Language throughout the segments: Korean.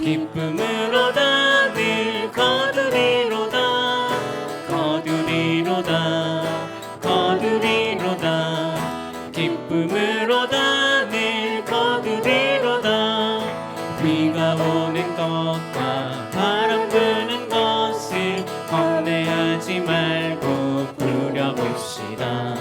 기쁨으로다 늘 거두리로다 거두리로다 거두리로다 기쁨으로다 늘 거두리로다 비가 오는 것과 바람 부는 것을 겁내하지 말고 부려봅시다.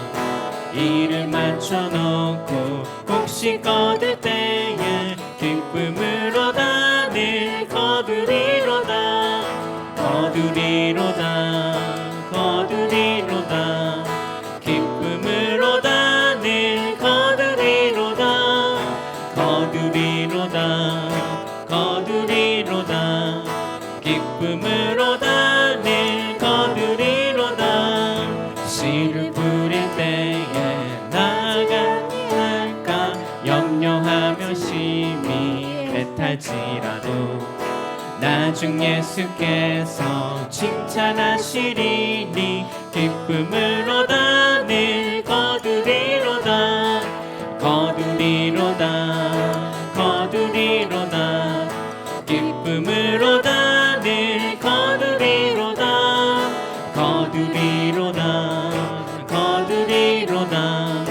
이를 맞춰놓고 혹시 거둘 때에 기쁨으로다 늘 거두리로다 거두리로다 거두리로다 기쁨으로다 늘 거두리로다 거두리로다 거두리로다 기쁨으로다 늘 거두리로다 씨를 뿌릴 때에 나가니 할까 염려하며 심히 애탈지라도 나중 예수께서 칭찬하시리니 기쁨으로다 늘 거두리로다 거두리로다 거두리로다 기쁨으로다 늘 거두리로다 거두리로다 거두리로다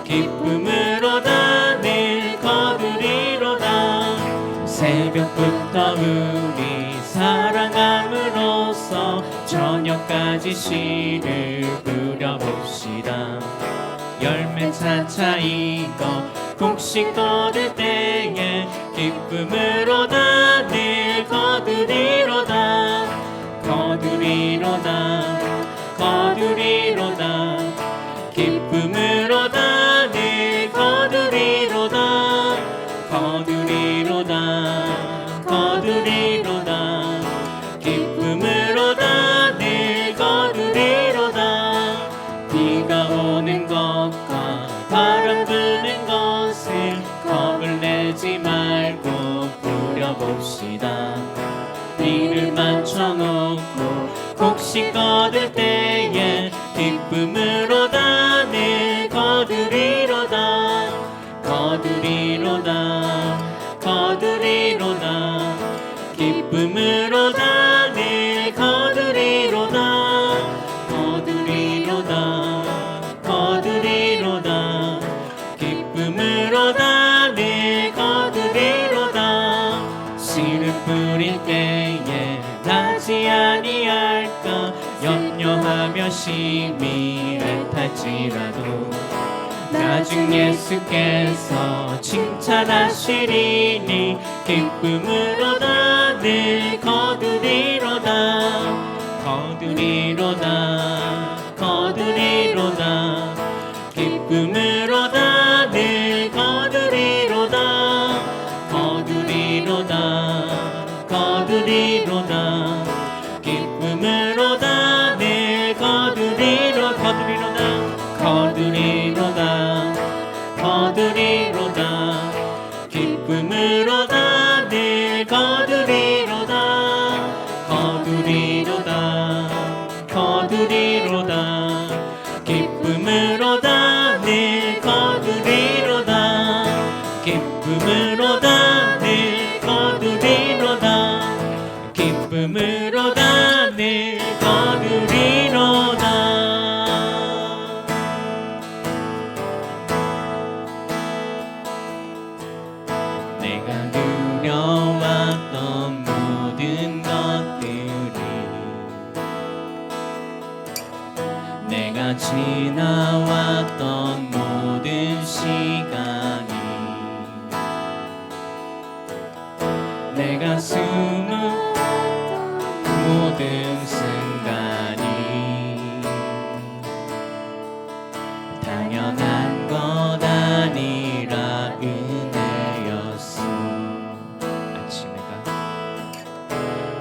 기쁨으로다 늘 거두리로다 새벽부터 우리 사랑함으로써 저녁까지 씨를 뿌려봅시다. 열매 차차 이거 혹시 거둘 때에 기쁨으로다 늘 거두리로다 거두리로다 거두리로다 기쁨으로다 늘 거두리로다 거두리로다 거두리로다 기쁨으로다 늘 거두리로다 비가 오는 것과 바람 부는 것을 겁을 내지 말고 부려봅시다. 이를 맞춰놓고 혹시 거둘 때에 기쁨으로다 늘 거두리로다 거두리로다 거두리로다 기쁨으로다 늘 거두리로다 거두리로다 거두리로다 기쁨으로다 늘 거두리로다 씨를 뿌릴 때에 나지 아니할까 염려하며 심히 애탈지라도 나중 예수께서 칭찬하시리니 기쁨으로다 늘 거두리로다 거두리로다 거두리로다 기쁨으로다 늘 거두리로다 거두리로다 거두리로다 기쁨으로다 늘 거두리로 거두리로다 거두리로다 기쁨으로다 늘 거두리로다 거두리로다 거두리로다 기쁨으로다 늘 거두리로다 기쁨으로다 늘 거두리로다 기쁨으로다 늘 거두리로다 내가 누려왔던 모든 것들이 내가 지나왔던 모든 시간이 내가 숨은 모든 순간이 당연한 것 아니라 은혜였어.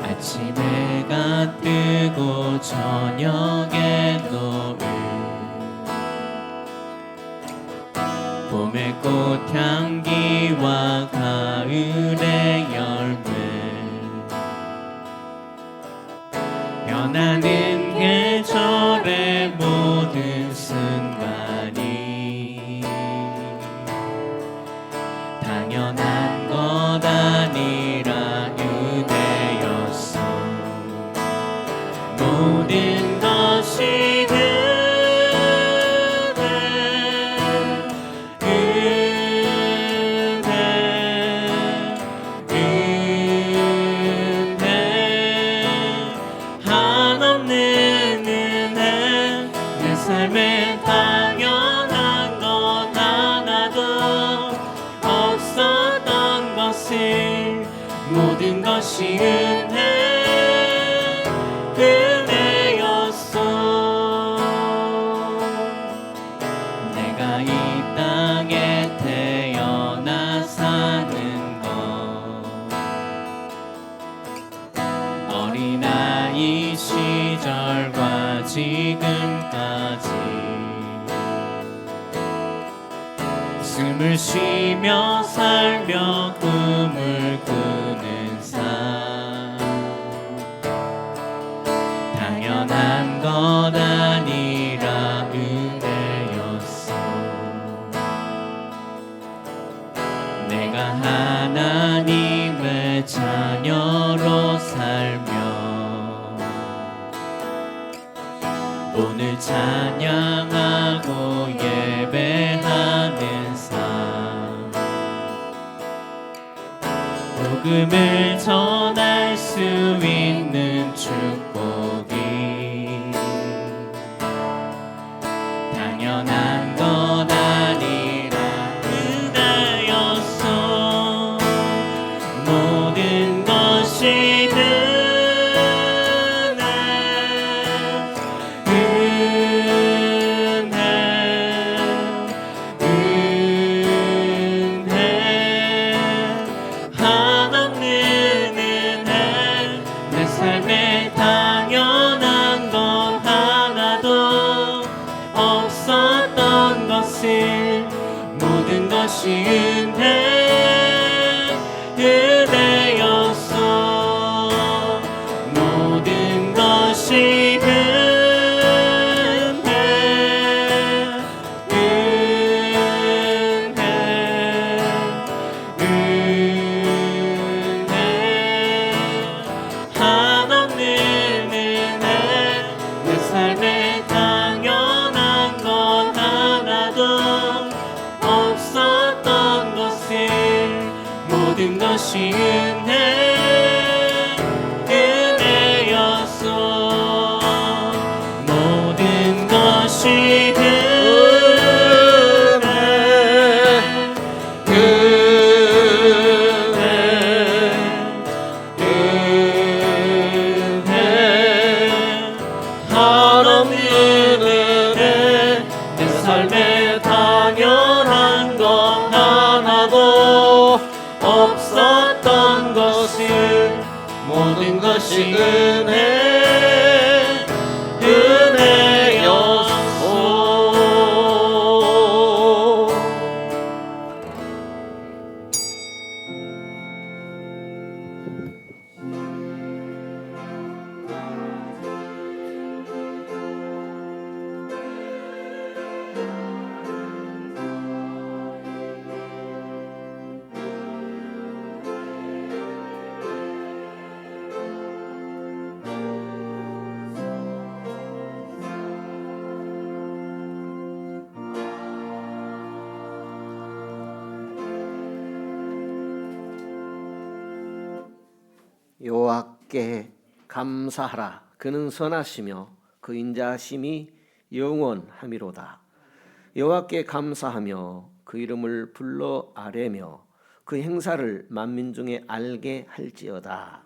아침에가 뜨고 저녁에 노을 봄의 꽃향기와 가을의 열매 변하는 계절의 모든 순간이 당연한 것 아니라 것을 모든 것이 은혜였어. 내가 이 땅에 태어나 사는 것, 어린아이 시절과 지금까지 숨을 쉬며 살며 꿈을 꾸는 삶, 당연한 것 아니라 은혜였어. 내가 하나님의 자녀로 살며 오늘 찬양하고 예배하는 삶, 복음을 전할 수 있는 축복이 당연한 것 아니라 은혜였어. 모든 것이 모든 것이 은혜였어. 모든 것이 한없는 은혜, 내 삶에 당연한 건 하나도 없었던 것을 모든 것이 은혜였어. 모든 것이 한없는 은혜, 내 삶에 당연한 것 하나도 없었던 것을 모든 것이 은혜였소. 여호와께 감사하라. 그는 선하시며 그 인자하심이 영원하미로다. 여호와께 감사하며 그 이름을 불러 아뢰며 그 행사를 만민 중에 알게 할지어다.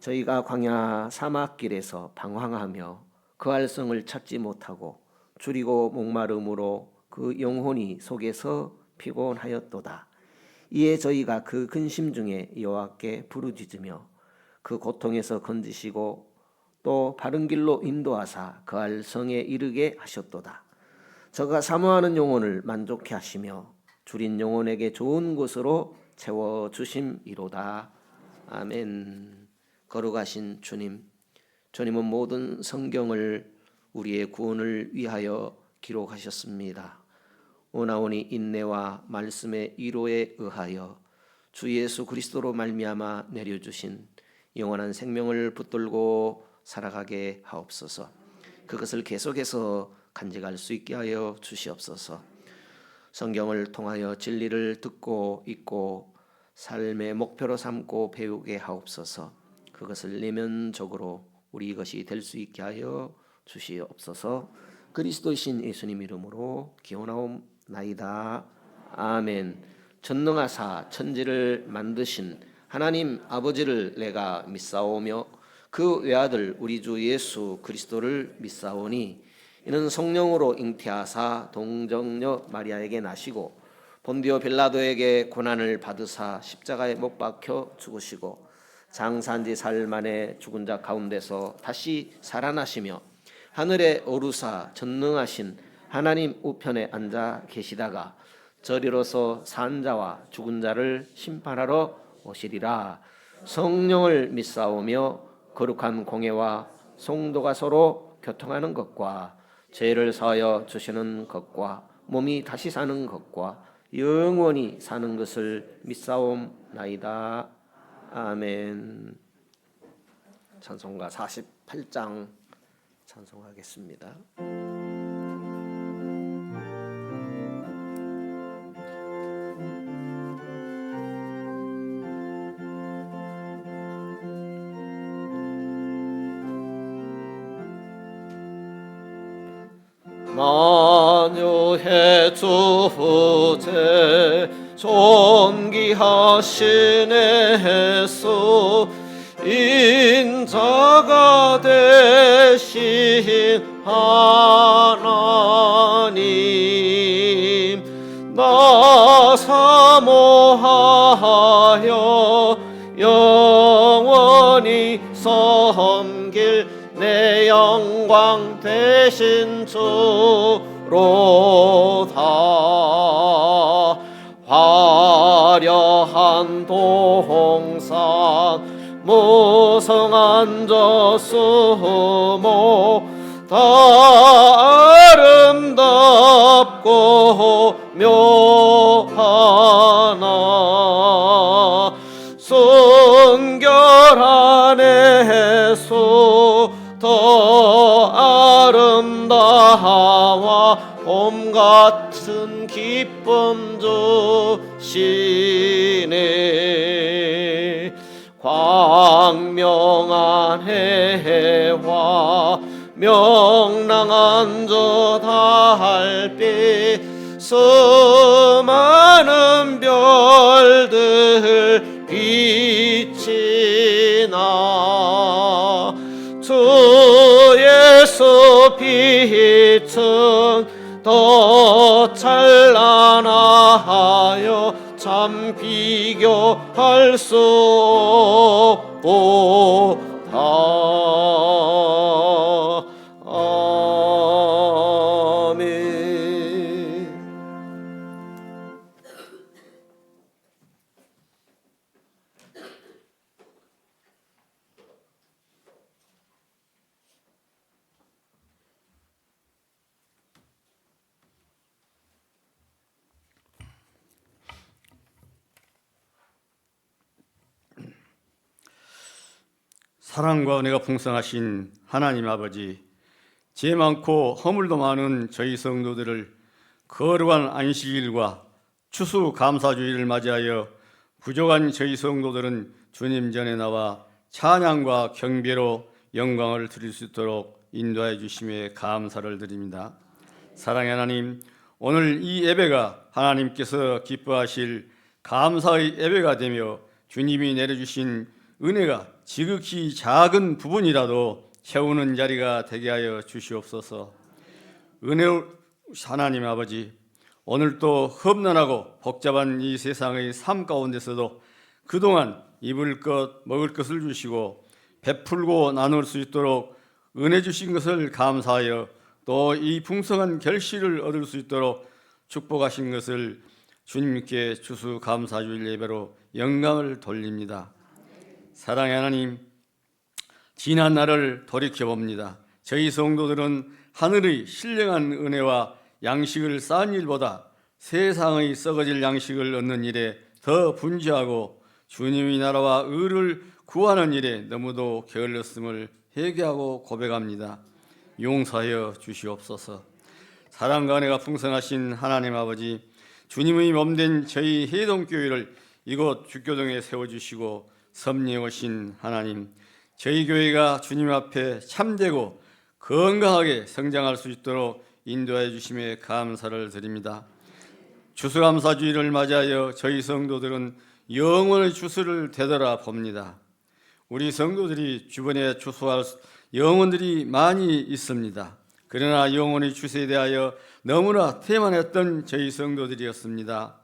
저희가 광야 사막길에서 방황하며 그 알성을 찾지 못하고 줄이고 목마름으로 그 영혼이 속에서 피곤하였도다. 이에 저희가 그 근심 중에 여호와께 부르짖으며 그 고통에서 건지시고 또 바른 길로 인도하사 그 알성에 이르게 하셨도다. 저가 사모하는 영혼을 만족케 하시며 줄인 영혼에게 좋은 곳으로 채워주심이로다. 아멘. 거룩하신 주님, 주님은 모든 성경을 우리의 구원을 위하여 기록하셨습니다. 오나오니 인내와 말씀의 위로에 의하여 주 예수 그리스도로 말미암아 내려주신 영원한 생명을 붙들고 살아가게 하옵소서. 그것을 계속해서 간직할 수 있게 하여 주시옵소서. 성경을 통하여 진리를 듣고 읽고 삶의 목표로 삼고 배우게 하옵소서. 그것을 내면적으로 우리 것이 될 수 있게 하여 주시옵소서. 그리스도이신 예수님 이름으로 기원하옵나이다. 아멘. 전능하사 천지를 만드신 하나님 아버지를 내가 믿사오며 그 외아들 우리 주 예수 그리스도를 믿사오니 이는 성령으로 잉태하사 동정녀 마리아에게 나시고 본디오 빌라도에게 고난을 받으사 십자가에 못 박혀 죽으시고 장사한지 사흘 만에 죽은 자 가운데서 다시 살아나시며 하늘에 오르사 전능하신 하나님 우편에 앉아 계시다가 저리로서 산 자와 죽은 자를 심판하러 오시리라. 성령을 믿사오며 거룩한 공예와 성도가 서로 교통하는 것과 죄를 사하여 주시는 것과 몸이 다시 사는 것과 영원히 사는 것을 믿사옵나이다. 아멘. 찬송가 48장 찬송하겠습니다. 만유의 주제 존귀하신 예수 인자가 되신 하나님 나 사모하여 영원히 섬길 내 영광 되신 주로다. 화려한 동산 무성한 저수목 다 아름답고 묘하나 순결한 예수 더 아름다워 봄 같은 기쁨 주시네. 광명한 해와 명랑한 저 달빛 수많은 별들 빛이 나 주 예수 빛은 더 찬란하여 참 비교할 수 없도다. 아멘. 사랑과 은혜가 풍성하신 하나님 아버지, 죄 많고 허물도 많은 저희 성도들을 거룩한 안식일과 추수감사주일을 맞이하여 부족한 저희 성도들은 주님 전에 나와 찬양과 경배로 영광을 드릴 수 있도록 인도해 주심에 감사를 드립니다. 사랑의 하나님, 오늘 이 예배가 하나님께서 기뻐하실 감사의 예배가 되며 주님이 내려주신 은혜가 지극히 작은 부분이라도 채우는 자리가 되게 하여 주시옵소서. 은혜로운 하나님 아버지, 오늘 또 험난하고 복잡한 이 세상의 삶 가운데서도 그동안 입을 것 먹을 것을 주시고 베풀고 나눌 수 있도록 은혜 주신 것을 감사하여 또 이 풍성한 결실을 얻을 수 있도록 축복하신 것을 주님께 추수감사주일 예배로 영광을 돌립니다. 사랑의 하나님, 지난 날을 돌이켜봅니다. 저희 성도들은 하늘의 신령한 은혜와 양식을 쌓은 일보다 세상의 썩어질 양식을 얻는 일에 더 분주하고 주님의 나라와 의를 구하는 일에 너무도 게을렀음을 회개하고 고백합니다. 용서하여 주시옵소서. 사랑과 은혜가 풍성하신 하나님 아버지, 주님의 몸된 저희 해동교회를 이곳 주교동에 세워주시고 섭리해 오신 하나님, 저희 교회가 주님 앞에 참되고 건강하게 성장할 수 있도록 인도해 주심에 감사를 드립니다. 추수감사주의를 맞이하여 저희 성도들은 영원의 추수를 되돌아 봅니다. 우리 성도들이 주변에 추수할 영혼들이 많이 있습니다. 그러나 영혼의 추수에 대하여 너무나 태만했던 저희 성도들이었습니다.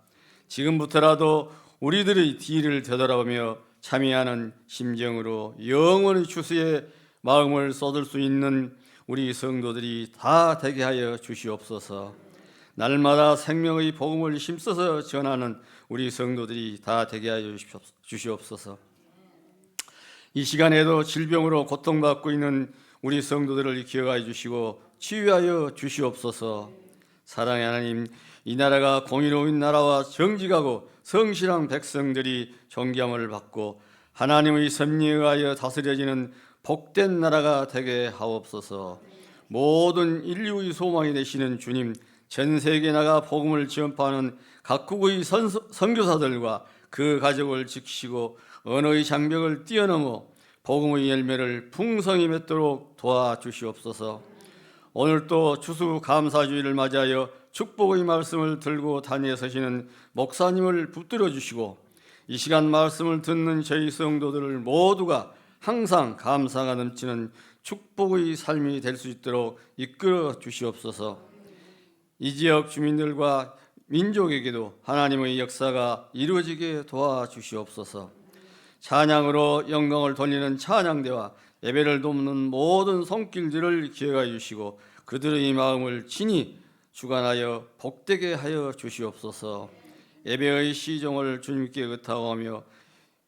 지금부터라도 우리들의 뒤를 되돌아보며 참여하는 심정으로 영혼의 추수에 마음을 쏟을 수 있는 우리 성도들이 다 되게 하여 주시옵소서. 날마다 생명의 복음을 힘써서 전하는 우리 성도들이 다 되게 하여 주시옵소서. 이 시간에도 질병으로 고통받고 있는 우리 성도들을 기억하여 주시고 치유하여 주시옵소서. 사랑의 하나님, 이 나라가 공의로운 나라와 정직하고 성실한 백성들이 존경을 받고 하나님의 섭리에 의하여 다스려지는 복된 나라가 되게 하옵소서. 모든 인류의 소망이 되시는 주님, 전 세계에 나가 복음을 전파하는 각국의 선교사들과 그 가족을 지키시고 언어의 장벽을 뛰어넘어 복음의 열매를 풍성히 맺도록 도와주시옵소서. 오늘 또 추수감사주의를 맞이하여 축복의 말씀을 들고 단위에 서시는 목사님을 붙들어 주시고 이 시간 말씀을 듣는 저희 성도들을 모두가 항상 감사가 넘치는 축복의 삶이 될 수 있도록 이끌어 주시옵소서. 이 지역 주민들과 민족에게도 하나님의 역사가 이루어지게 도와주시옵소서. 찬양으로 영광을 돌리는 찬양대와 예배를 돕는 모든 손길들을 기억하여 주시고 그들의 마음을 친히 주관하여 복되게 하여 주시옵소서. 예배의 시종을 주님께 의탁하며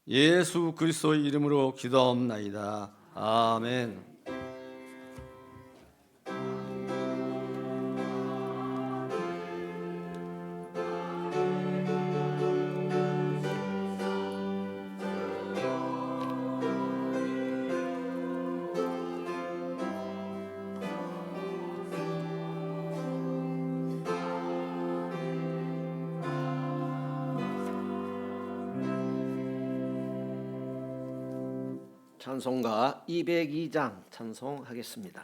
예수 그리스도의 이름으로 기도하옵나이다. 아멘. 찬송가 202장 찬송하겠습니다.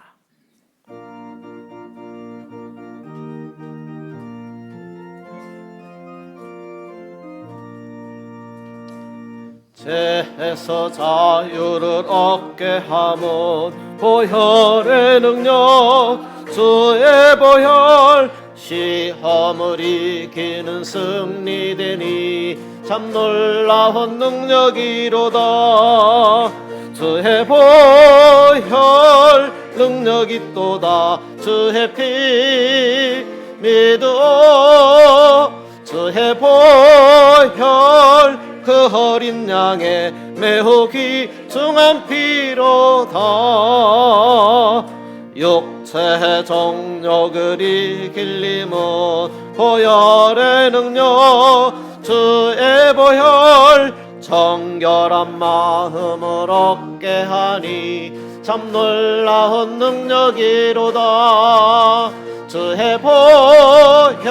죄에서 자유를 얻게 함은 보혈의 능력, 주의 보혈 시험을 이기는 승리되니 참 놀라운 능력이로다. 주의 보혈 능력이 또다. 주의 피 믿어. 주의 보혈 그 어린 양의 매우 귀중한 피로다. 육체의 정욕을 이길 힘은 보혈의 능력, 주의 보혈 정결한 마음을 얻게 하니 참 놀라운 능력이로다. 주의 보혈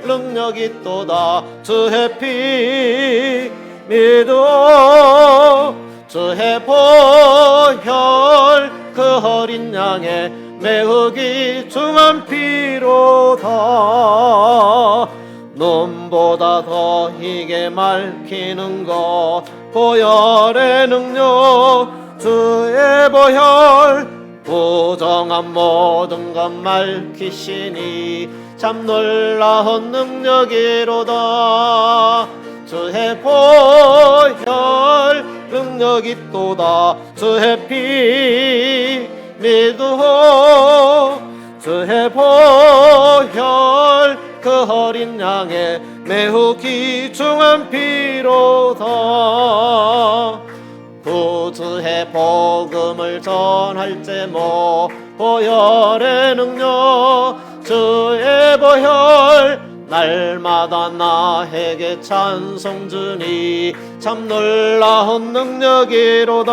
능력이 또다. 주의 피 믿어. 주의 보혈 그 어린 양의 매우 귀중한 피로다. 눈보다 더 희게 맑히는 것 보혈의 능력, 주의 보혈 부정한 모든 것 맑히시니 참 놀라운 능력이로다. 주의 보혈 능력이 또다. 주의 피 믿어. 주의 보혈 그 어린 양의 매우 귀중한 피로다. 구주의 복음을 전할 제목 보혈의 능력, 주의 보혈 날마다 나에게 찬송 주니 참 놀라운 능력이로다.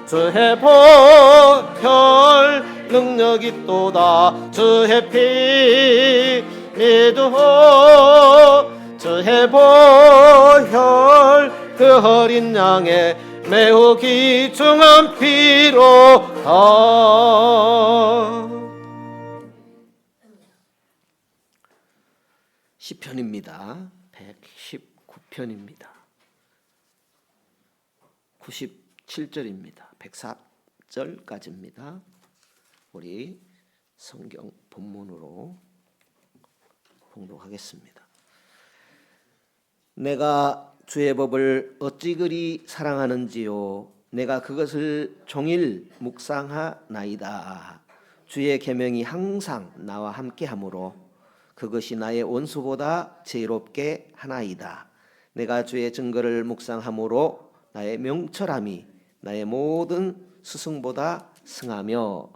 주의 보혈 능력이 또다. 주의 피 믿어. 주의 보혈 그 어린 양의 매우 귀중한 피로다. 시편입니다. 119편입니다. 97절입니다. 104절까지입니다. 우리 성경 본문으로 봉독하겠습니다. 내가 주의 법을 어찌 그리 사랑하는지요. 내가 그것을 종일 묵상하나이다. 주의 계명이 항상 나와 함께하므로 그것이 나의 원수보다 지혜롭게 하나이다. 내가 주의 증거를 묵상함으로 나의 명철함이 나의 모든 스승보다 승하며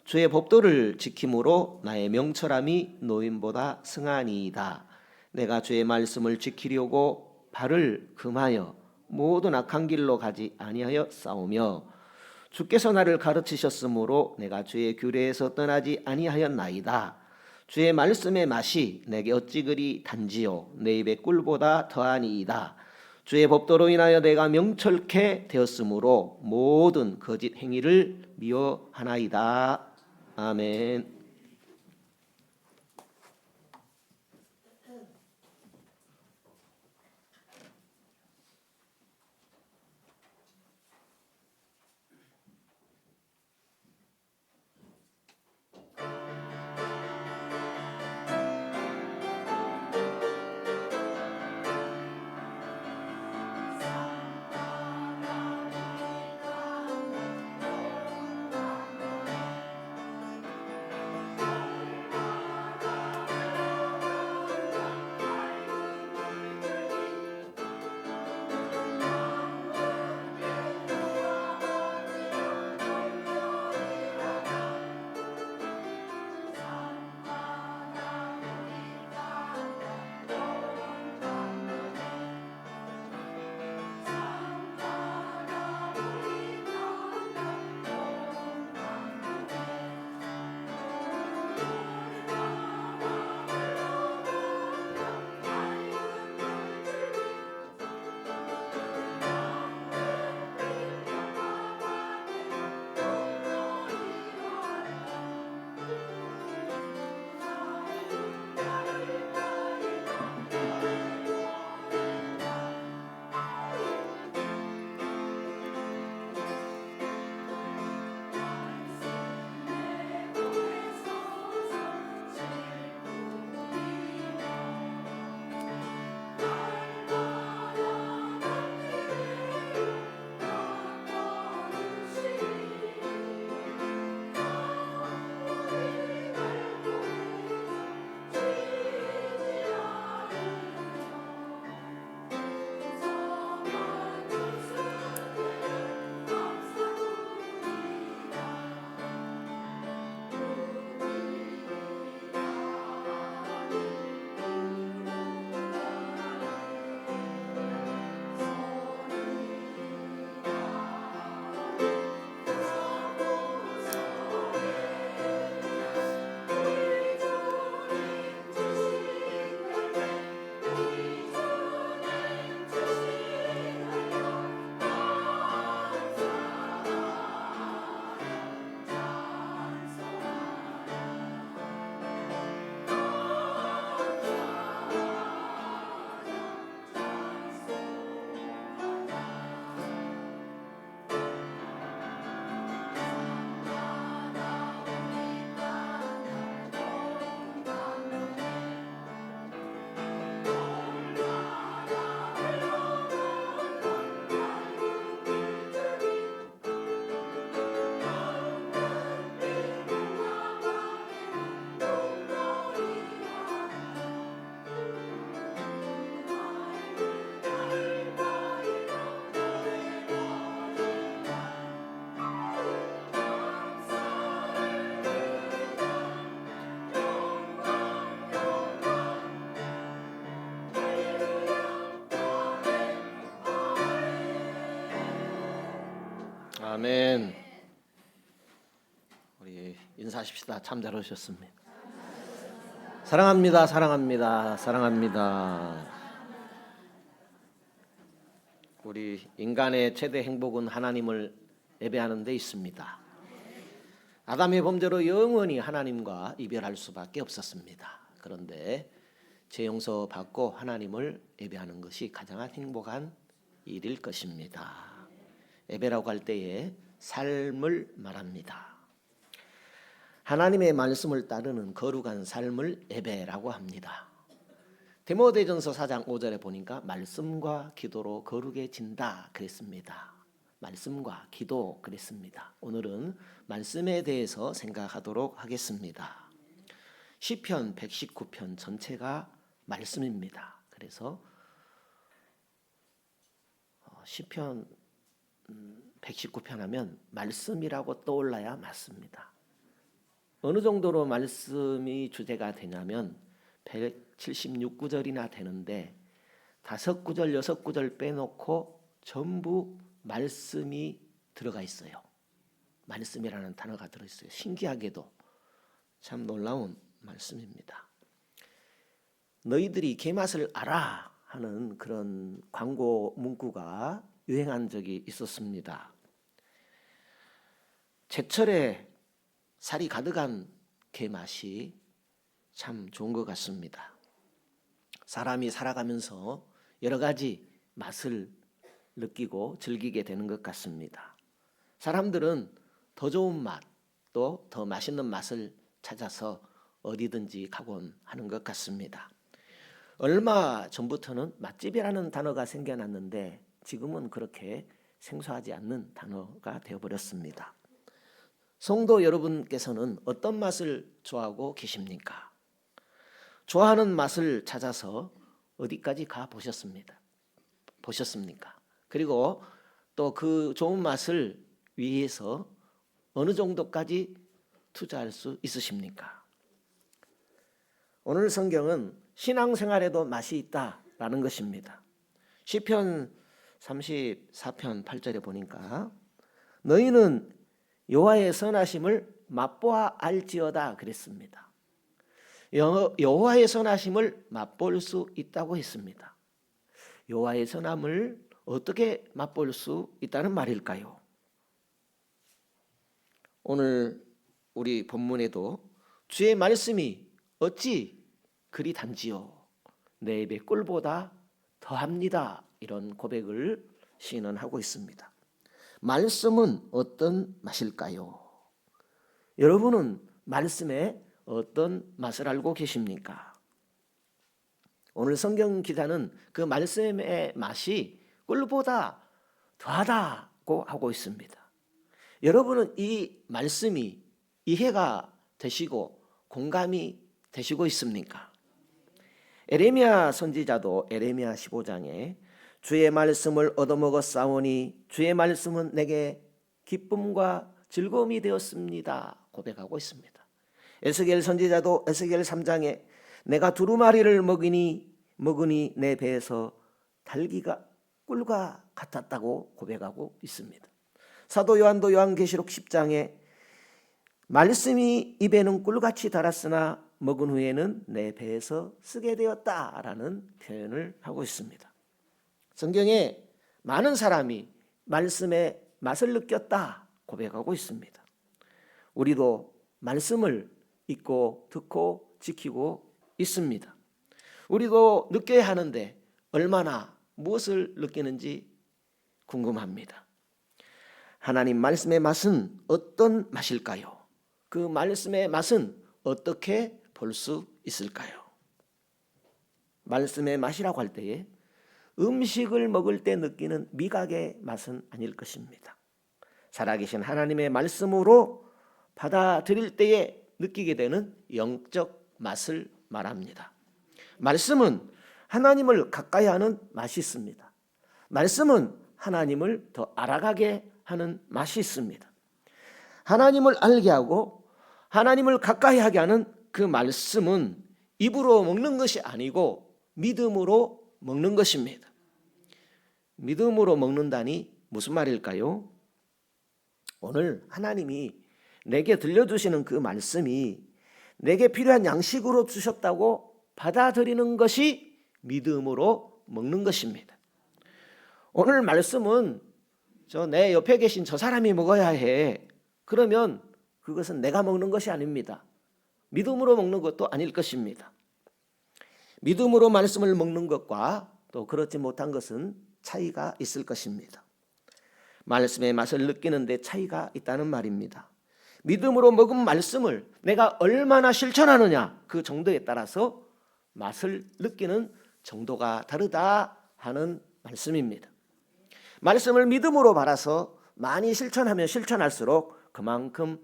주의 법도를 지킴으로 나의 명철함이 노인보다 승하니이다. 내가 주의 말씀을 지키려고 발을 금하여 모든 악한 길로 가지 아니하여 싸우며 주께서 나를 가르치셨으므로 내가 주의 규례에서 떠나지 아니하였나이다. 주의 말씀의 맛이 내게 어찌 그리 단지요 내 입의 꿀보다 더하니이다. 주의 법도로 인하여 내가 명철케 되었으므로 모든 거짓 행위를 미워하나이다. 아멘. 아멘. 우리 인사하십시다. 참 잘 오셨습니다. 사랑합니다. 사랑합니다. 사랑합니다. 우리 인간의 최대 행복은 하나님을 예배하는 데 있습니다. 아담의 범죄로 영원히 하나님과 이별할 수밖에 없었습니다. 그런데 죄 용서 받고 하나님을 예배하는 것이 가장 행복한 일일 것입니다. 예배라고 할 때에 삶을 말합니다. 하나님의 말씀을 따르는 거룩한 삶을 예배라고 합니다. 디모데전서 4장 5절에 보니까 말씀과 기도로 거룩해진다 그랬습니다. 말씀과 기도 그랬습니다. 오늘은 말씀에 대해서 생각하도록 하겠습니다. 시편 119편 전체가 말씀입니다. 그래서 시편 119편 하면 말씀이라고 떠올라야 맞습니다. 어느 정도로 말씀이 주제가 되냐면 176구절이나 되는데 5구절, 6구절 빼놓고 전부 말씀이 들어가 있어요. 말씀이라는 단어가 들어있어요. 신기하게도 참 놀라운 말씀입니다. 너희들이 게맛을 알아 하는 그런 광고 문구가 유행한 적이 있었습니다. 제철에 살이 가득한 게맛이 참 좋은 것 같습니다. 사람이 살아가면서 여러 가지 맛을 느끼고 즐기게 되는 것 같습니다. 사람들은 더 좋은 맛, 또 더 맛있는 맛을 찾아서 어디든지 가곤 하는 것 같습니다. 얼마 전부터는 맛집이라는 단어가 생겨났는데 지금은 그렇게 생소하지 않는 단어가 되어버렸습니다. 성도 여러분께서는 어떤 맛을 좋아하고 계십니까? 좋아하는 맛을 찾아서 어디까지 가 보셨습니까? 그리고 또 그 좋은 맛을 위해서 어느 정도까지 투자할 수 있으십니까? 오늘 성경은 신앙생활에도 맛이 있다라는 것입니다. 시편 34편 8절에 보니까 너희는 여호와의 선하심을 맛보아 알지어다 그랬습니다. 여호와의 선하심을 맛볼 수 있다고 했습니다. 여호와의 선함을 어떻게 맛볼 수 있다는 말일까요? 오늘 우리 본문에도 주의 말씀이 어찌 그리 단지요 내 입의 꿀보다 더합니다. 이런 고백을 시인은 하고 있습니다. 말씀은 어떤 맛일까요? 여러분은 말씀의 어떤 맛을 알고 계십니까? 오늘 성경 기자는 그 말씀의 맛이 꿀보다 더하다고 하고 있습니다. 여러분은 이 말씀이 이해가 되시고 공감이 되시고 있습니까? 에레미야 선지자도 에레미야 15장에 주의 말씀을 얻어먹었사오니 주의 말씀은 내게 기쁨과 즐거움이 되었습니다 고백하고 있습니다. 에스겔 선지자도 에스겔 3장에 내가 두루마리를 먹으니 내 배에서 달기가 꿀과 같았다고 고백하고 있습니다. 사도 요한도 요한계시록 10장에 말씀이 입에는 꿀같이 달았으나 먹은 후에는 내 배에서 쓰게 되었다라는 표현을 하고 있습니다. 성경에 많은 사람이 말씀의 맛을 느꼈다 고백하고 있습니다. 우리도 말씀을 읽고 듣고 지키고 있습니다. 우리도 느껴야 하는데 얼마나 무엇을 느끼는지 궁금합니다. 하나님 말씀의 맛은 어떤 맛일까요? 그 말씀의 맛은 어떻게 볼 수 있을까요? 말씀의 맛이라고 할 때에 음식을 먹을 때 느끼는 미각의 맛은 아닐 것입니다. 살아계신 하나님의 말씀으로 받아들일 때에 느끼게 되는 영적 맛을 말합니다. 말씀은 하나님을 가까이 하는 맛이 있습니다. 말씀은 하나님을 더 알아가게 하는 맛이 있습니다. 하나님을 알게 하고 하나님을 가까이 하게 하는 그 말씀은 입으로 먹는 것이 아니고 믿음으로 먹는 것입니다. 믿음으로 먹는다니 무슨 말일까요? 오늘 하나님이 내게 들려주시는 그 말씀이 내게 필요한 양식으로 주셨다고 받아들이는 것이 믿음으로 먹는 것입니다. 오늘 말씀은 내 옆에 계신 저 사람이 먹어야 해. 그러면 그것은 내가 먹는 것이 아닙니다. 믿음으로 먹는 것도 아닐 것입니다. 믿음으로 말씀을 먹는 것과 또 그렇지 못한 것은 차이가 있을 것입니다. 말씀의 맛을 느끼는 데 차이가 있다는 말입니다. 믿음으로 먹은 말씀을 내가 얼마나 실천하느냐, 그 정도에 따라서 맛을 느끼는 정도가 다르다 하는 말씀입니다. 말씀을 믿음으로 받아서 많이 실천하면 실천할수록 그만큼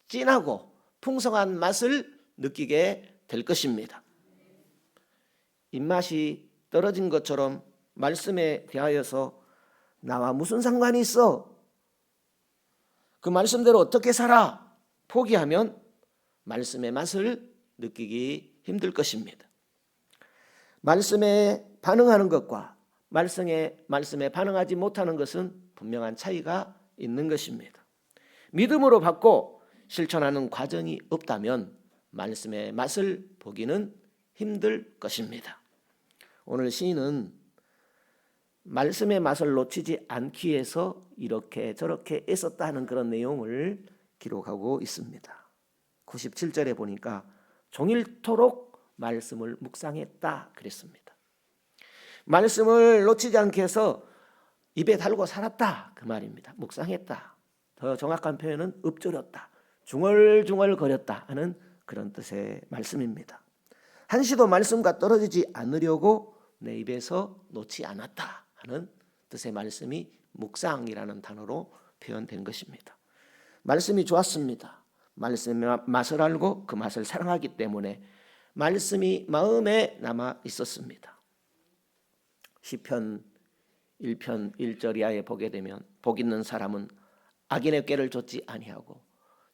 진하고 풍성한 맛을 느끼게 될 것입니다. 입맛이 떨어진 것처럼 말씀에 대하여서 나와 무슨 상관이 있어? 그 말씀대로 어떻게 살아? 포기하면 말씀의 맛을 느끼기 힘들 것입니다. 말씀에 반응하는 것과 말씀에 반응하지 못하는 것은 분명한 차이가 있는 것입니다. 믿음으로 받고 실천하는 과정이 없다면 말씀의 맛을 보기는 힘들 것입니다. 오늘 시인은 말씀의 맛을 놓치지 않기 위해서 이렇게 저렇게 애썼다 하는 그런 내용을 기록하고 있습니다. 97절에 보니까 종일토록 말씀을 묵상했다 그랬습니다. 말씀을 놓치지 않게 해서 입에 달고 살았다 그 말입니다. 묵상했다. 더 정확한 표현은 읊조렸다, 중얼중얼 거렸다 하는 그런 뜻의 말씀입니다. 한시도 말씀과 떨어지지 않으려고 내 입에서 놓지 않았다 하는 뜻의 말씀이 묵상이라는 단어로 표현된 것입니다. 말씀이 좋았습니다. 말씀의 맛을 알고 그 맛을 사랑하기 때문에 말씀이 마음에 남아 있었습니다. 시편 1편 1절 이하에 보게 되면 복 있는 사람은 악인의 꾀를 좇지 아니하고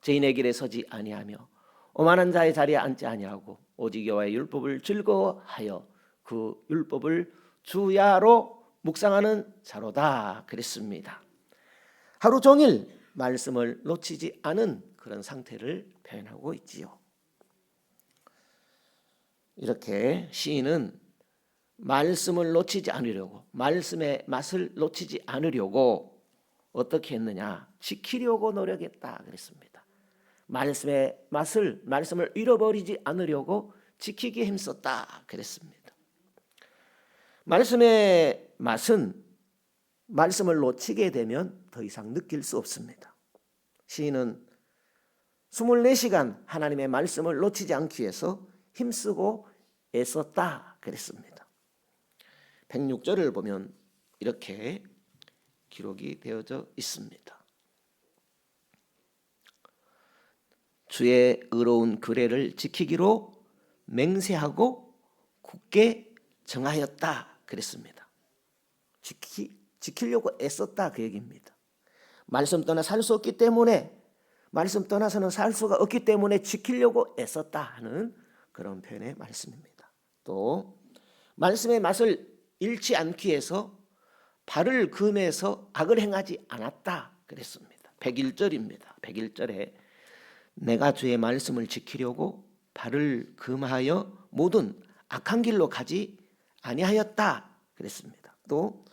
죄인의 길에 서지 아니하며 오만한 자의 자리에 앉지 아니하고 오직 여호와의 율법을 즐거워하여 그 율법을 주야로 묵상하는 자로다 그랬습니다. 하루 종일 말씀을 놓치지 않은 그런 상태를 표현하고 있지요. 이렇게 시인은 말씀을 놓치지 않으려고, 말씀의 맛을 놓치지 않으려고 어떻게 했느냐? 지키려고 노력했다 그랬습니다. 말씀의 맛을, 말씀을 잃어버리지 않으려고 지키기 힘썼다 그랬습니다. 말씀의 맛은 말씀을 놓치게 되면 더 이상 느낄 수 없습니다. 시인은 24시간 하나님의 말씀을 놓치지 않기 위해서 힘쓰고 애썼다 그랬습니다. 106절을 보면 이렇게 기록이 되어져 있습니다. 주의 의로운 규례를 지키기로 맹세하고 굳게 정하였다 그랬습니다. 지키려고 애썼다 그 얘기입니다. 말씀 떠나 살 수 없기 때문에, 말씀 떠나서는 살 수가 없기 때문에 지키려고 애썼다 하는 그런 표현의 말씀입니다. 또 말씀의 맛을 잃지 않기 위해서 발을 금해서 악을 행하지 않았다 그랬습니다. 101절입니다. 101절에 내가 주의 말씀을 지키려고 발을 금하여 모든 악한 길로 가지 아니하였다 그랬습니다. 또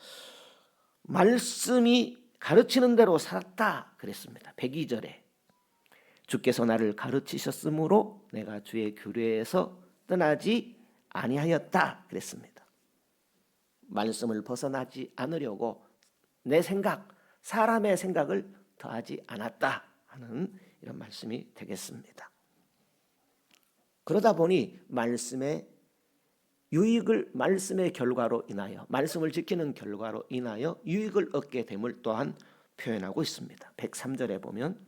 말씀이 가르치는 대로 살았다 그랬습니다. 102절에 주께서 나를 가르치셨으므로 내가 주의 규례에서 떠나지 아니하였다 그랬습니다. 말씀을 벗어나지 않으려고 내 생각, 사람의 생각을 더하지 않았다 하는 이런 말씀이 되겠습니다. 그러다 보니 말씀의 유익을, 말씀의 결과로 인하여, 말씀을 지키는 결과로 인하여 유익을 얻게 됨을 또한 표현하고 있습니다. 103절에 보면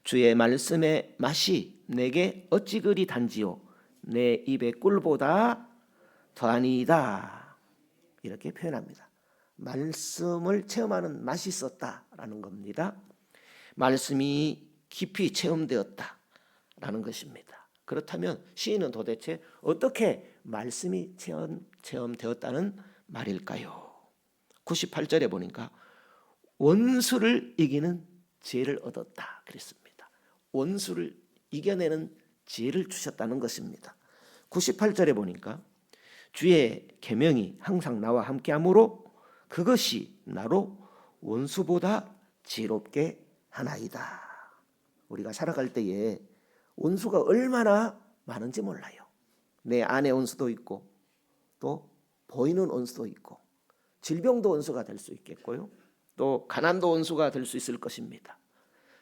주의 말씀의 맛이 내게 어찌 그리 단지요 내 입의 꿀보다 더하니이다 이렇게 표현합니다. 말씀을 체험하는 맛이 있었다라는 겁니다. 말씀이 깊이 체험되었다라는 것입니다. 그렇다면 시인은 도대체 어떻게 말씀이 체험되었다는 말일까요? 98절에 보니까 원수를 이기는 지혜를 얻었다 그랬습니다. 원수를 이겨내는 지혜를 주셨다는 것입니다. 98절에 보니까 주의 계명이 항상 나와 함께하므로 그것이 나로 원수보다 지혜롭게 하나이다. 우리가 살아갈 때에 원수가 얼마나 많은지 몰라요. 내 안의 원수도 있고 또 보이는 원수도 있고 질병도 원수가 될 수 있겠고요. 또 가난도 원수가 될 수 있을 것입니다.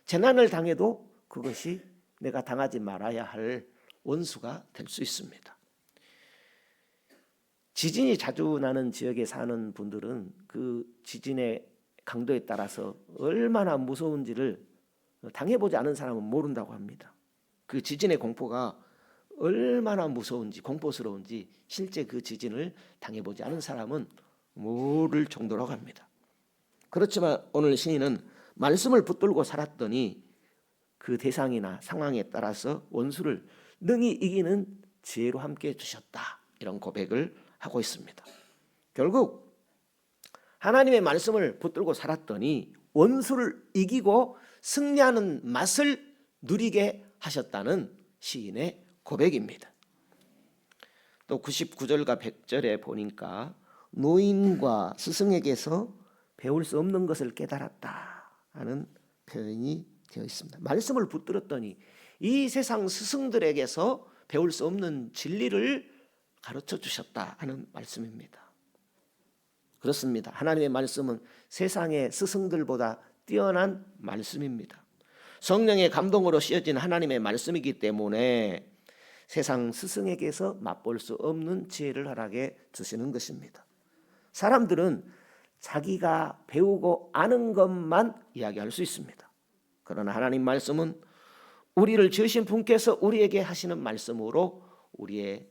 재난을 당해도 그것이 내가 당하지 말아야 할 원수가 될 수 있습니다. 지진이 자주 나는 지역에 사는 분들은 그 지진의 강도에 따라서 얼마나 무서운지를 당해보지 않은 사람은 모른다고 합니다. 그 지진의 공포가 얼마나 무서운지 공포스러운지 실제 그 지진을 당해보지 않은 사람은 모를 정도라고 합니다. 그렇지만 오늘 시인은 말씀을 붙들고 살았더니 그 대상이나 상황에 따라서 원수를 능히 이기는 지혜로 함께 주셨다, 이런 고백을 하고 있습니다. 결국 하나님의 말씀을 붙들고 살았더니 원수를 이기고 승리하는 맛을 누리게 하셨다는 시인의 고백입니다. 또 99절과 100절에 보니까 노인과 스승에게서 배울 수 없는 것을 깨달았다 하는 표현이 되어 있습니다. 말씀을 붙들었더니 이 세상 스승들에게서 배울 수 없는 진리를 가르쳐 주셨다 하는 말씀입니다. 그렇습니다. 하나님의 말씀은 세상의 스승들보다 뛰어난 말씀입니다. 성령의 감동으로 씌어진 하나님의 말씀이기 때문에 세상 스승에게서 맛볼 수 없는 지혜를 허락해 주시는 것입니다. 사람들은 자기가 배우고 아는 것만 이야기할 수 있습니다. 그러나 하나님 말씀은 우리를 지으신 분께서 우리에게 하시는 말씀으로 우리의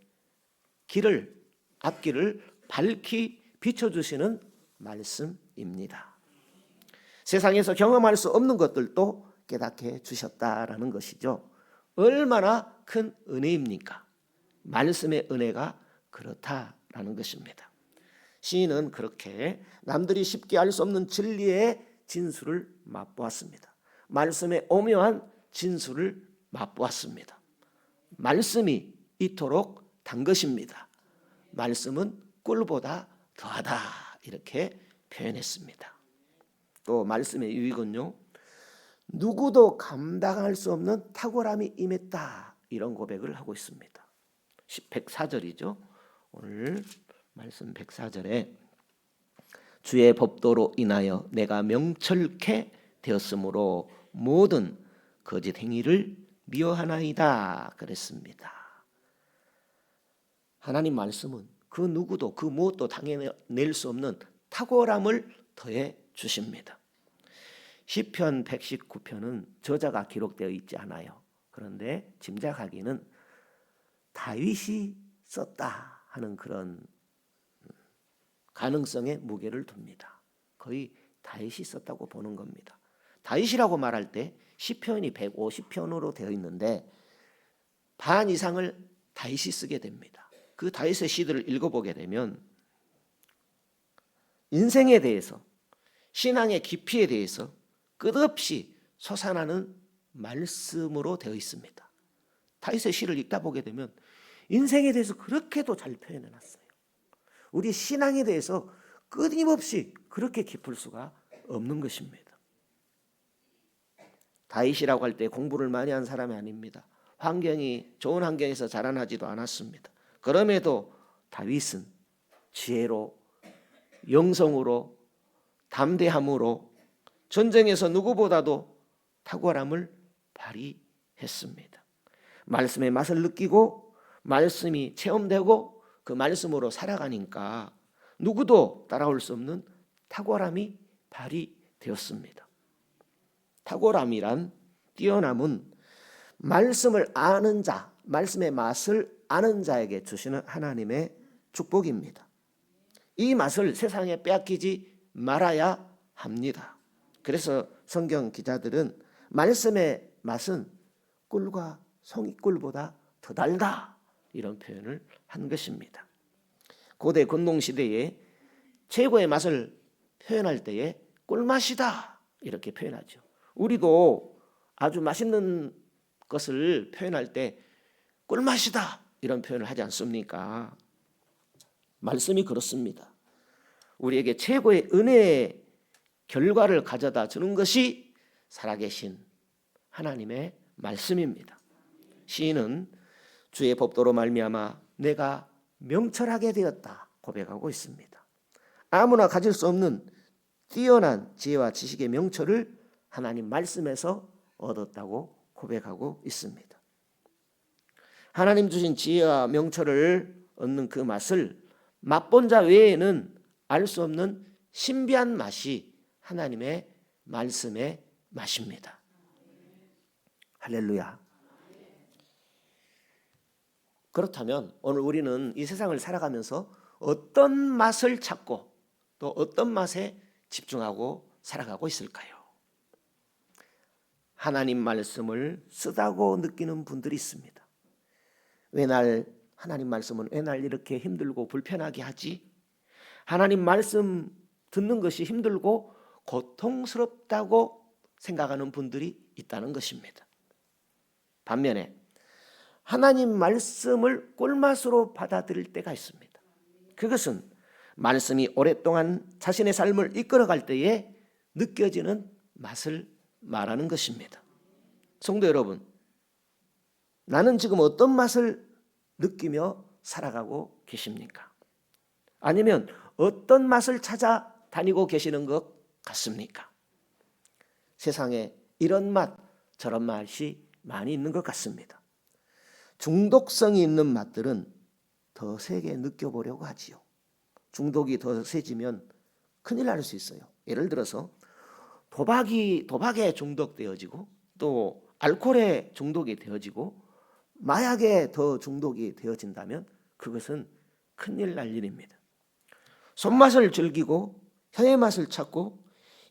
앞길을 밝히 비춰주시는 말씀입니다. 세상에서 경험할 수 없는 것들도 깨닫게 주셨다라는 것이죠. 얼마나 큰 은혜입니까? 말씀의 은혜가 그렇다라는 것입니다. 시인은 그렇게 남들이 쉽게 알 수 없는 진리의 진수를 맛보았습니다. 말씀의 오묘한 진수를 맛보았습니다. 말씀이 이토록 단 것입니다. 말씀은 꿀보다 더하다, 이렇게 표현했습니다. 또 말씀의 유익은요, 누구도 감당할 수 없는 탁월함이 임했다, 이런 고백을 하고 있습니다. 104절이죠. 오늘 말씀 104절에 주의 법도로 인하여 내가 명철케 되었으므로 모든 거짓 행위를 미워하나이다 그랬습니다. 하나님 말씀은 그 누구도 그 무엇도 당해낼 수 없는 탁월함을 더해 주십니다. 시편 119편은 저자가 기록되어 있지 않아요. 그런데 짐작하기는 다윗이 썼다 하는 그런 가능성에 무게를 둡니다. 거의 다윗이 썼다고 보는 겁니다. 다윗이라고 말할 때 시편이 150편으로 되어 있는데 반 이상을 다윗이 쓰게 됩니다. 그 다윗의 시들을 읽어보게 되면 인생에 대해서, 신앙의 깊이에 대해서 끝없이 솟아나는 말씀으로 되어 있습니다. 다윗의 시를 읽다 보게 되면 인생에 대해서 그렇게도 잘 표현해놨어요. 우리 신앙에 대해서 끊임없이 그렇게 깊을 수가 없는 것입니다. 다윗이라고 할 때 공부를 많이 한 사람이 아닙니다. 좋은 환경에서 자라나지도 않았습니다. 그럼에도 다윗은 지혜로, 영성으로, 담대함으로 전쟁에서 누구보다도 탁월함을 발휘했습니다. 말씀의 맛을 느끼고 말씀이 체험되고 그 말씀으로 살아가니까 누구도 따라올 수 없는 탁월함이 발휘되었습니다. 탁월함이란, 뛰어남은 말씀을 아는 자, 말씀의 맛을 아는 자에게 주시는 하나님의 축복입니다. 이 맛을 세상에 빼앗기지 말아야 합니다. 그래서 성경 기자들은 말씀의 맛은 꿀과 송이꿀보다 더 달다, 이런 표현을 한 것입니다. 고대 건농시대에 최고의 맛을 표현할 때에 꿀맛이다, 이렇게 표현하죠. 우리도 아주 맛있는 것을 표현할 때 꿀맛이다, 이런 표현을 하지 않습니까? 말씀이 그렇습니다. 우리에게 최고의 은혜의 결과를 가져다 주는 것이 살아계신 하나님의 말씀입니다. 시인은 주의 법도로 말미암아 내가 명철하게 되었다 고백하고 있습니다. 아무나 가질 수 없는 뛰어난 지혜와 지식의 명철을 하나님 말씀에서 얻었다고 고백하고 있습니다. 하나님 주신 지혜와 명철을 얻는 그 맛을 맛본 자 외에는 알 수 없는 신비한 맛이 하나님의 말씀의 맛입니다. 할렐루야. 그렇다면 오늘 우리는 이 세상을 살아가면서 어떤 맛을 찾고 또 어떤 맛에 집중하고 살아가고 있을까요? 하나님 말씀을 쓰다고 느끼는 분들이 있습니다. 왜 날 하나님 말씀은 왜 날 이렇게 힘들고 불편하게 하지? 하나님 말씀 듣는 것이 힘들고 고통스럽다고 생각하는 분들이 있다는 것입니다. 반면에 하나님 말씀을 꿀맛으로 받아들일 때가 있습니다. 그것은 말씀이 오랫동안 자신의 삶을 이끌어갈 때에 느껴지는 맛을 말하는 것입니다. 성도 여러분, 나는 지금 어떤 맛을 느끼며 살아가고 계십니까? 아니면 어떤 맛을 찾아 다니고 계시는 것 같습니까? 세상에 이런 맛, 저런 맛이 많이 있는 것 같습니다. 중독성이 있는 맛들은 더 세게 느껴보려고 하지요. 중독이 더 세지면 큰일 날 수 있어요. 예를 들어서 도박에 중독되어지고 또 알코올에 중독이 되어지고 마약에 더 중독이 되어진다면 그것은 큰일 날 일입니다. 손맛을 즐기고 혀의 맛을 찾고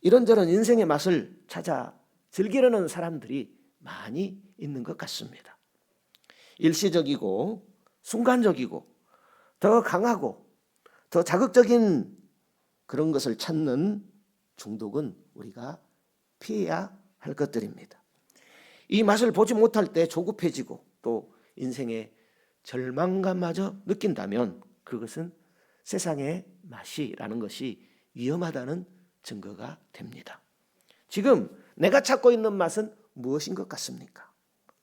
이런저런 인생의 맛을 찾아 즐기려는 사람들이 많이 있는 것 같습니다. 일시적이고 순간적이고 더 강하고 더 자극적인 그런 것을 찾는 중독은 우리가 피해야 할 것들입니다. 이 맛을 보지 못할 때 조급해지고 또 인생의 절망감마저 느낀다면 그것은 세상의 맛이라는 것이 위험하다는 증거가 됩니다. 지금 내가 찾고 있는 맛은 무엇인 것 같습니까?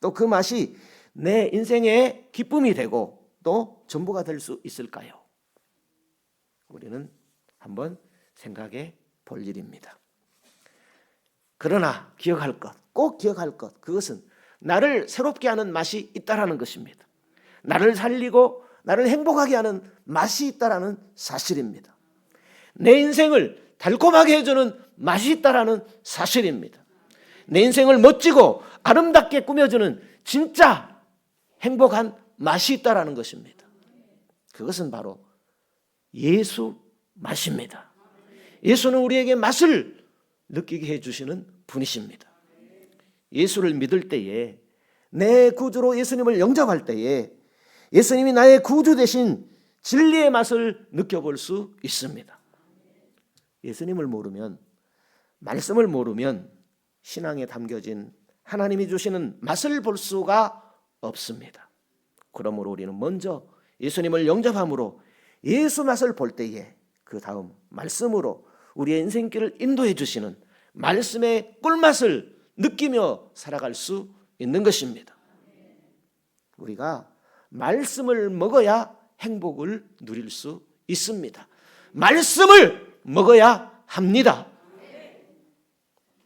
또 그 맛이 내 인생의 기쁨이 되고 또 전부가 될 수 있을까요? 우리는 한번 생각해 볼 일입니다. 그러나 기억할 것, 꼭 기억할 것, 그것은 나를 새롭게 하는 맛이 있다라는 것입니다. 나를 살리고 나를 행복하게 하는 맛이 있다라는 사실입니다. 내 인생을 달콤하게 해주는 맛이 있다라는 사실입니다. 내 인생을 멋지고 아름답게 꾸며주는 진짜 행복한 맛이 있다라는 것입니다. 그것은 바로 예수 맛입니다. 예수는 우리에게 맛을 느끼게 해주시는 분이십니다. 예수를 믿을 때에 내 구주로 예수님을 영접할 때에 예수님이 나의 구주 대신 진리의 맛을 느껴볼 수 있습니다. 예수님을 모르면, 말씀을 모르면 신앙에 담겨진 하나님이 주시는 맛을 볼 수가 없습니다. 그러므로 우리는 먼저 예수님을 영접함으로 예수 맛을 볼 때에 그 다음 말씀으로 우리의 인생길을 인도해 주시는 말씀의 꿀맛을 느끼며 살아갈 수 있는 것입니다. 우리가 말씀을 먹어야 행복을 누릴 수 있습니다. 말씀을 먹어야 합니다.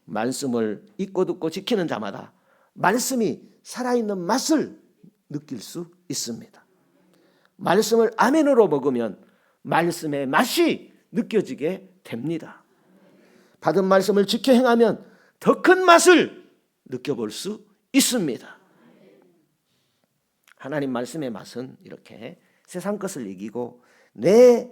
말씀을 읽고 듣고 지키는 자마다 말씀이 살아있는 맛을 느낄 수 있습니다. 말씀을 아멘으로 먹으면 말씀의 맛이 느껴지게 됩니다. 받은 말씀을 지켜 행하면 더 큰 맛을 느껴볼 수 있습니다. 하나님 말씀의 맛은 이렇게 세상 것을 이기고 내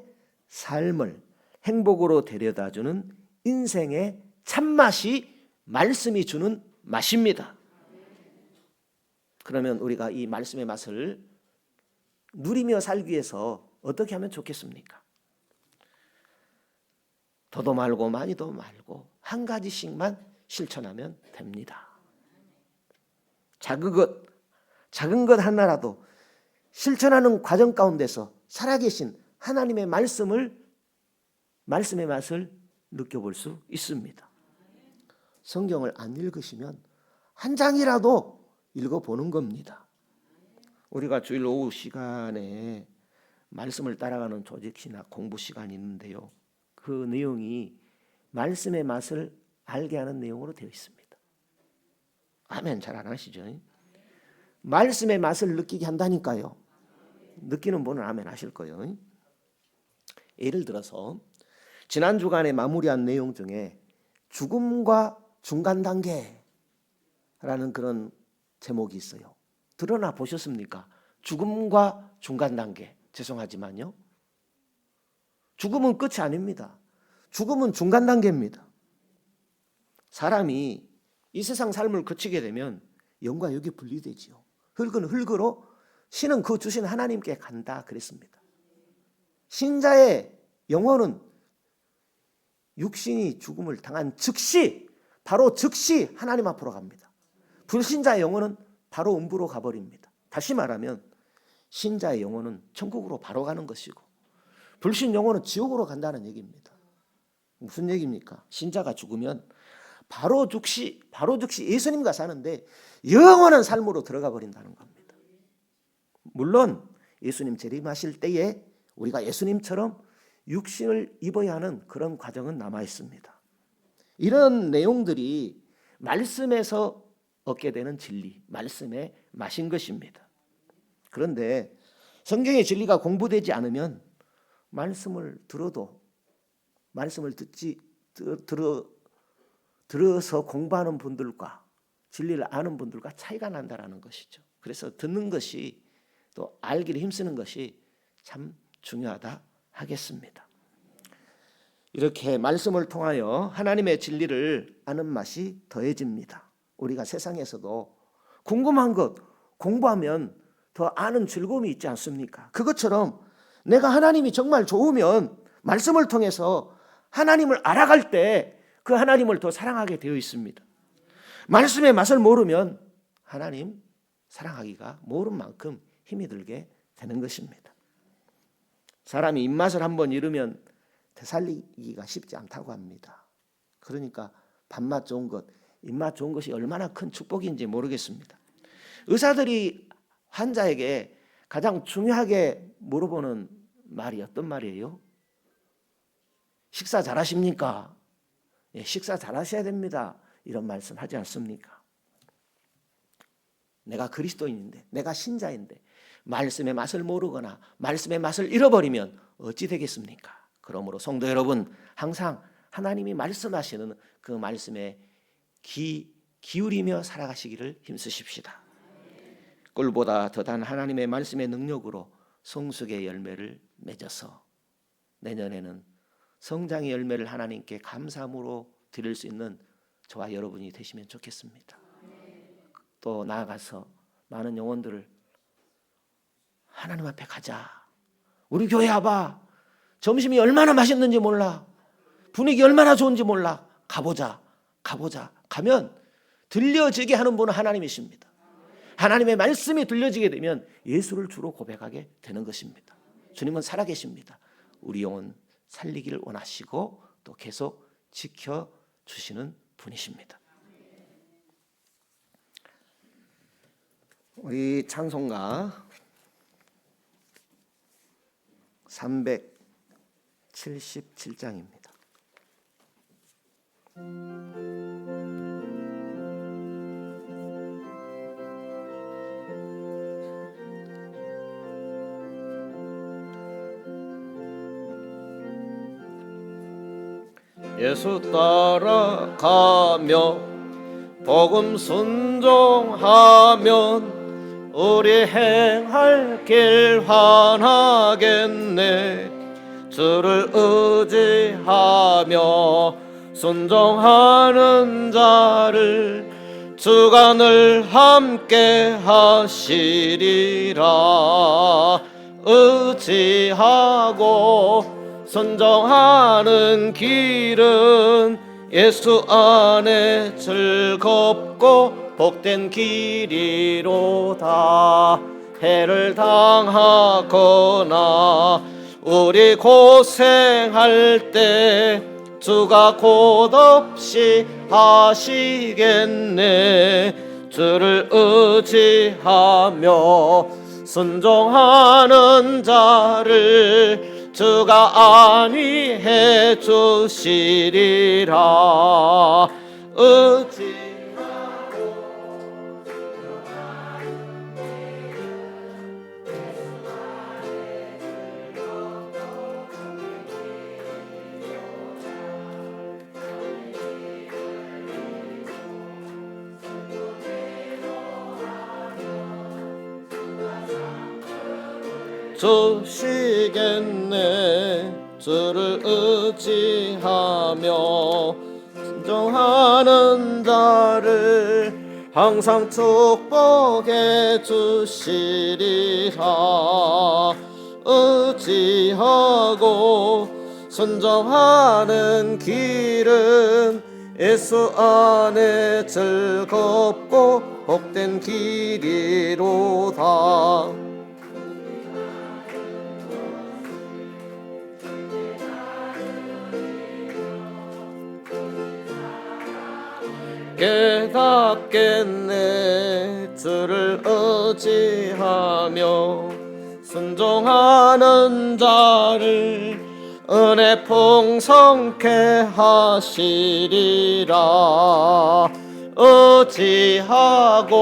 삶을 행복으로 데려다주는 인생의 참맛이 말씀이 주는 맛입니다. 그러면 우리가 이 말씀의 맛을 누리며 살기 위해서 어떻게 하면 좋겠습니까? 더도 말고 많이도 말고 한 가지씩만 실천하면 됩니다. 작은 것 하나라도 실천하는 과정 가운데서 살아계신 하나님의 말씀의 맛을 느껴볼 수 있습니다. 성경을 안 읽으시면 한 장이라도 읽어보는 겁니다. 우리가 주일 오후 시간에 말씀을 따라가는 조직시나 공부 시간이 있는데요. 그 내용이 말씀의 맛을 알게 하는 내용으로 되어 있습니다. 아멘. 잘 안 하시죠? 말씀의 맛을 느끼게 한다니까요. 느끼는 분은 아멘 하실 거예요. 예를 들어서 지난 주간에 마무리한 내용 중에 죽음과 중간 단계라는 그런 제목이 있어요. 드러나 보셨습니까? 죽음과 중간 단계. 죄송하지만요. 죽음은 끝이 아닙니다. 죽음은 중간 단계입니다. 사람이 이 세상 삶을 거치게 되면 영과 육이 분리되지요. 흙은 흙으로, 신은 그 주신 하나님께 간다 그랬습니다. 신자의 영혼은 육신이 죽음을 당한 즉시, 바로 즉시 하나님 앞으로 갑니다. 불신자의 영혼은 바로 음부로 가버립니다. 다시 말하면 신자의 영혼은 천국으로 바로 가는 것이고 불신 영혼은 지옥으로 간다는 얘기입니다. 무슨 얘기입니까? 신자가 죽으면 바로 즉시 예수님과 사는데 영원한 삶으로 들어가 버린다는 겁니다. 물론 예수님 재림하실 때에 우리가 예수님처럼 육신을 입어야 하는 그런 과정은 남아 있습니다. 이런 내용들이 말씀에서 얻게 되는 진리, 말씀의 맛인 것입니다. 그런데 성경의 진리가 공부되지 않으면 말씀을 들어도 말씀을 들어서 공부하는 분들과 진리를 아는 분들과 차이가 난다라는 것이죠. 그래서 듣는 것이 또 알기를 힘쓰는 것이 참 중요하다 하겠습니다. 이렇게 말씀을 통하여 하나님의 진리를 아는 맛이 더해집니다. 우리가 세상에서도 궁금한 것 공부하면 더 아는 즐거움이 있지 않습니까? 그것처럼 내가 하나님이 정말 좋으면 말씀을 통해서 하나님을 알아갈 때 그 하나님을 더 사랑하게 되어 있습니다. 말씀의 맛을 모르면 하나님 사랑하기가 모른 만큼 힘이 들게 되는 것입니다. 사람이 입맛을 한번 잃으면 되살리기가 쉽지 않다고 합니다. 그러니까 밥맛 좋은 것, 입맛 좋은 것이 얼마나 큰 축복인지 모르겠습니다. 의사들이 환자에게 가장 중요하게 물어보는 말이 어떤 말이에요? 식사 잘하십니까? 예, 식사 잘하셔야 됩니다. 이런 말씀 하지 않습니까? 내가 그리스도인인데, 내가 신자인데 말씀의 맛을 모르거나 말씀의 맛을 잃어버리면 어찌 되겠습니까? 그러므로 성도 여러분, 항상 하나님이 말씀하시는 그 말씀에 기울이며 살아가시기를 힘쓰십시다. 꿀보다 더단 하나님의 말씀의 능력으로 성숙의 열매를 맺어서 내년에는 성장의 열매를 하나님께 감사함으로 드릴 수 있는 저와 여러분이 되시면 좋겠습니다. 또 나아가서 많은 영혼들을 하나님 앞에 가자. 우리 교회 와봐. 점심이 얼마나 맛있는지 몰라. 분위기 얼마나 좋은지 몰라. 가보자. 가면 들려지게 하는 분은 하나님이십니다. 하나님의 말씀이 들려지게 되면 예수를 주로 고백하게 되는 것입니다. 주님은 살아계십니다. 우리 영혼 살리기를 원하시고 또 계속 지켜주시는 분이십니다. 우리 찬송가 377장입니다. 예수 따라가며 복음 순종하면 우리 행할 길 환하겠네. 주를 의지하며 순종하는 자를 주가 늘 함께 하시리라. 의지하고 순종하는 길은 예수 안에 즐겁고 복된 길이로다. 해를 당하거나 우리 고생할 때 주가 곧없이 하시겠네. 주를 의지하며 순종하는 자를 주가 안위해 주시리라. 주시겠네. 주를 의지하며 순종하는 자를 항상 축복해 주시리라. 의지하고 순종하는 길은 예수 안에 즐겁고 복된 길이로다. 깨닫겠네. 주를 의지하며 순종하는 자를 은혜 풍성케 하시리라. 의지하고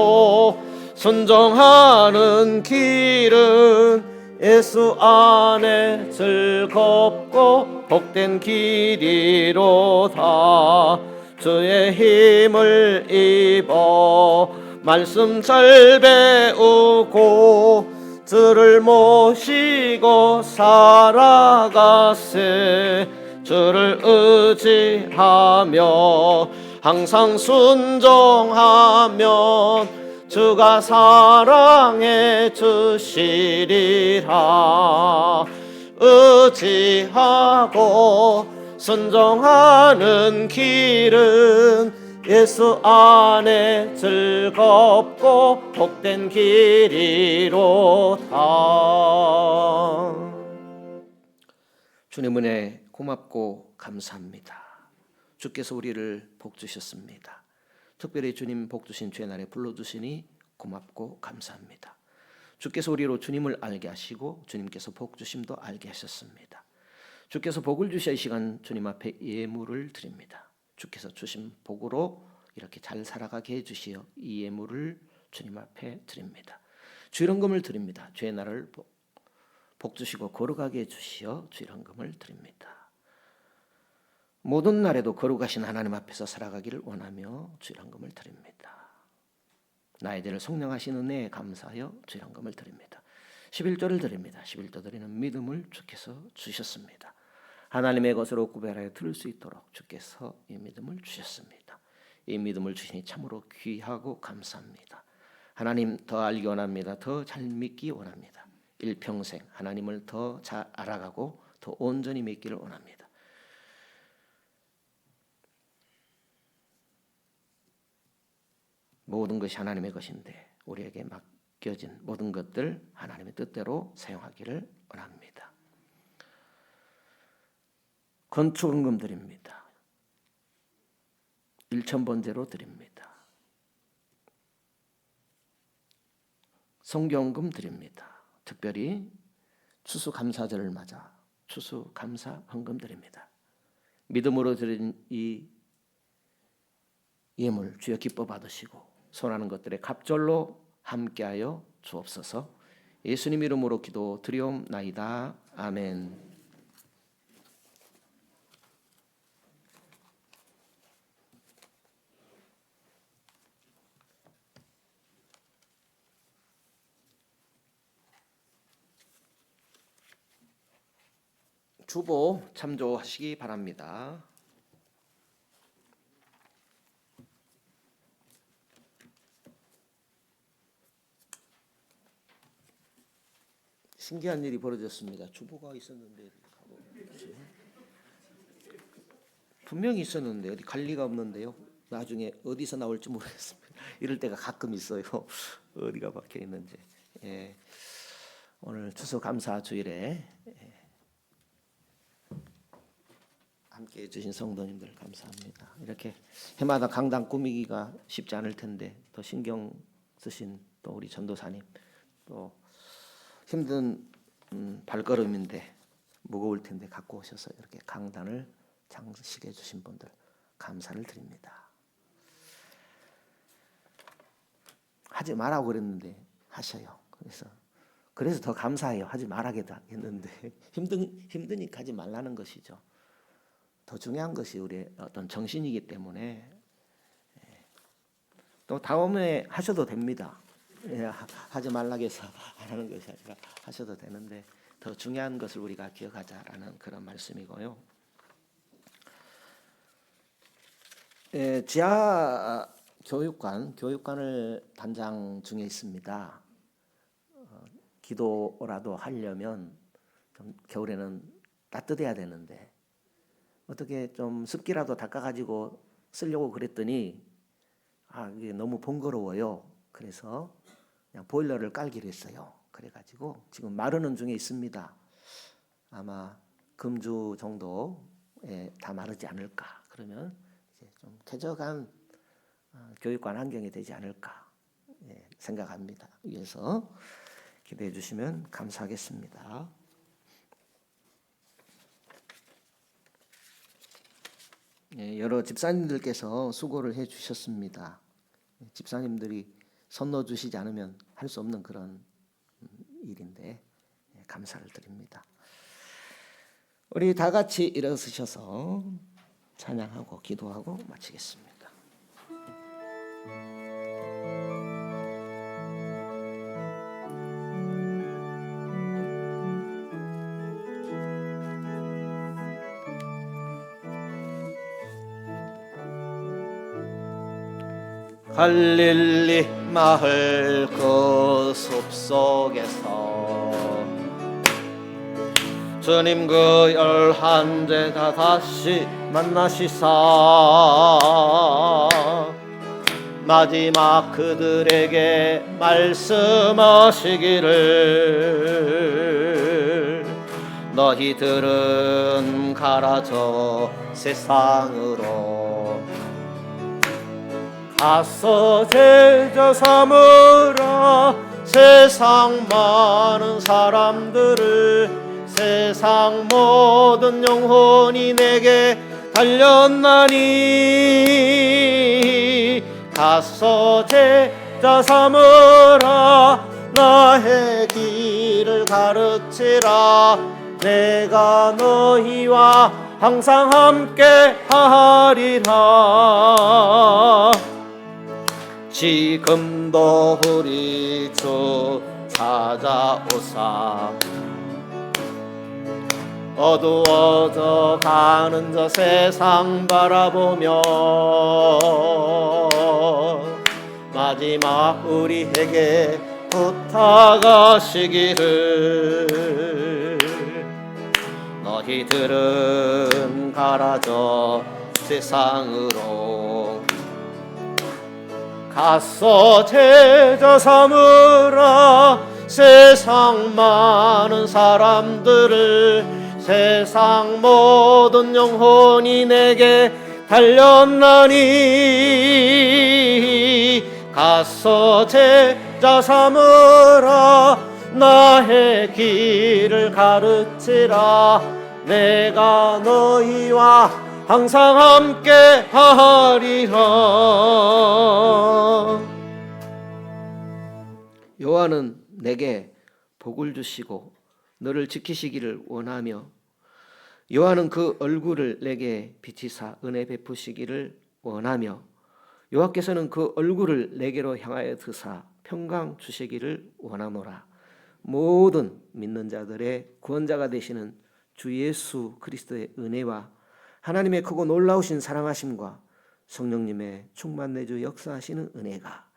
순종하는 길은 예수 안에 즐겁고 복된 길이로다. 주의 힘을 입어 말씀 잘 배우고 주를 모시고 살아가세. 주를 의지하며 항상 순종하면 주가 사랑해 주시리라. 의지하고 순종하는 길은 예수 안에 즐겁고 복된 길이로다. 주님 은혜 고맙고 감사합니다. 주께서 우리를 복주셨습니다. 특별히 주님 복주신 주의 날에 불러주시니 고맙고 감사합니다. 주께서 우리로 주님을 알게 하시고 주님께서 복주심도 알게 하셨습니다. 주께서 복을 주셔 이 시간 주님 앞에 예물을 드립니다. 주께서 주신 복으로 이렇게 잘 살아가게 해주시어 이 예물을 주님 앞에 드립니다. 주일 헌금을 드립니다. 주의 날을 복주시고 걸어가게 해주시어 주일 헌금을 드립니다. 모든 날에도 거룩하신 하나님 앞에서 살아가기를 원하며 주일 헌금을 드립니다. 나의 죄를 속량하신 은혜에 감사하여 주일 헌금을 드립니다. 11조를 드립니다. 11조 드리는 믿음을 주께서 주셨습니다. 하나님의 것으로 구별하여 들을 수 있도록 주께서 이 믿음을 주셨습니다. 이 믿음을 주시니 참으로 귀하고 감사합니다. 하나님 더 알기 원합니다. 더 잘 믿기 원합니다. 일평생 하나님을 더 잘 알아가고 더 온전히 믿기를 원합니다. 모든 것이 하나님의 것인데 우리에게 맡겨진 모든 것들 하나님의 뜻대로 사용하기를 원합니다. 건축헌금 드립니다. 1,000번제로 드립니다. 성경헌금 드립니다. 특별히 추수감사절을 맞아 추수감사헌금 드립니다. 믿음으로 드린 이 예물 주여 기뻐 받으시고 손하는 것들의 갑절로 함께하여 주옵소서. 예수님 이름으로 기도 드리옵나이다. 아멘. 주보 참조하시기 바랍니다. 신기한 일이 벌어졌습니다. 주보가 있었는데 분명히 있었는데 어디 갈 리가 없는데요. 나중에 어디서 나올지 모르겠습니다. 이럴 때가 가끔 있어요. 어디가 박혀 있는지. 예. 오늘 추수감사 주일에 함께 해주신 성도님들 감사합니다. 이렇게 해마다 강당 꾸미기가 쉽지 않을 텐데 더 신경 쓰신 또 우리 전도사님 또 힘든 발걸음인데 무거울 텐데 갖고 오셔서 이렇게 강단을 장식해 주신 분들 감사를 드립니다. 하지 말라고 그랬는데 하셔요. 그래서 더 감사해요. 하지 말라고 했는데 힘드니까 하지 말라는 것이죠. 더 중요한 것이 우리의 어떤 정신이기 때문에 또 다음에 하셔도 됩니다. 하지 말라고 해서 안 하는 것이 아니라 하셔도 되는데 더 중요한 것을 우리가 기억하자라는 그런 말씀이고요. 지하 교육관을 단장 중에 있습니다. 기도라도 하려면 좀 겨울에는 따뜻해야 되는데 어떻게 좀 습기라도 닦아가지고 쓰려고 그랬더니 이게 너무 번거로워요. 그래서 그냥 보일러를 깔기로 했어요. 그래가지고 지금 마르는 중에 있습니다. 아마 금주 정도에 다 마르지 않을까. 그러면 이제 좀 쾌적한 교육관 환경이 되지 않을까 생각합니다. 위해서 기도해 주시면 감사하겠습니다. 여러 집사님들께서 수고를 해 주셨습니다. 집사님들이 손 넣어 주시지 않으면 할 수 없는 그런 일인데 감사를 드립니다. 우리 다 같이 일어서셔서 찬양하고 기도하고 마치겠습니다. 갈릴리 마을 그 숲속에서 주님 그 11제자 다시 만나시사 마지막 그들에게 말씀하시기를 너희들은 가라 저 세상으로 가서 제자 삼으라 세상 많은 사람들을 세상 모든 영혼이 내게 달렸나니 가서 제자 삼으라 나의 길을 가르치라 내가 너희와 항상 함께 하리라 지금도 우리 주 찾아오사 어두워져 가는 저 세상 바라보며 마지막 우리에게 부탁하시기를 너희들은 가라 저 세상으로 가서 제자 삼으라 세상 많은 사람들을 세상 모든 영혼이 내게 달렸나니 가서 제자 삼으라 나의 길을 가르치라 내가 너희와 항상 함께 하리라. 여호와는 내게 복을 주시고 너를 지키시기를 원하며 여호와는 그 얼굴을 내게 비치사 은혜 베푸시기를 원하며 여호와께서는 그 얼굴을 내게로 향하여 드사 평강 주시기를 원하노라. 모든 믿는 자들의 구원자가 되시는 주 예수 그리스도의 은혜와 하나님의 크고 놀라우신 사랑하심과 성령님의 충만 내주 역사하시는 은혜가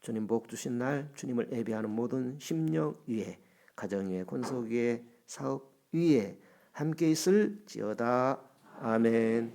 주님 복 주신 날 주님을 예배하는 모든 심령 위에 가정 위에 권속 위에 사업 위에 함께 있을지어다. 아멘.